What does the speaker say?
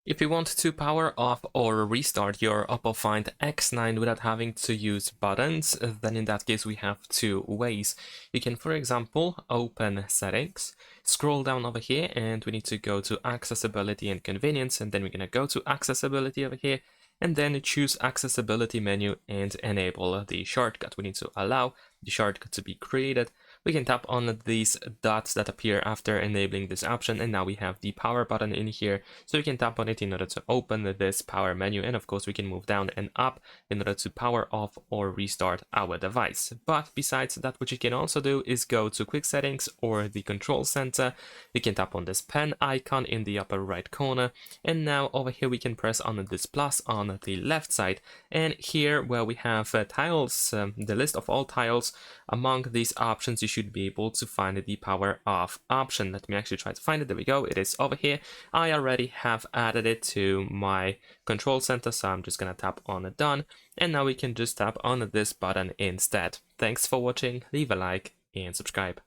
If you want to power off or restart your OPPO Find X9 without having to use buttons, then in that case we have two ways. You can, for example, open Settings, scroll down over here, and we need to go to Accessibility and Convenience, and then we're going to go to Accessibility over here, and then choose Accessibility menu and enable the shortcut. We need to allow the shortcut to be created. We can tap on these dots that appear after enabling this option, and now we have the power button in here, so we can tap on it in order to open this power menu, and of course we can move down and up in order to power off or restart our device. But besides that, what you can also do is go to Quick Settings or the Control Center. You can tap on this pen icon in the upper right corner, and now over here we can press on this plus on the left side, and here where we have tiles, the list of all tiles, among these options you should be able to find the power off option. Let me actually try to find it. There we go, it is over here. I already have added it to my control center, so I'm just gonna tap on done, and now we can just tap on this button instead. Thanks for watching, leave a like and subscribe.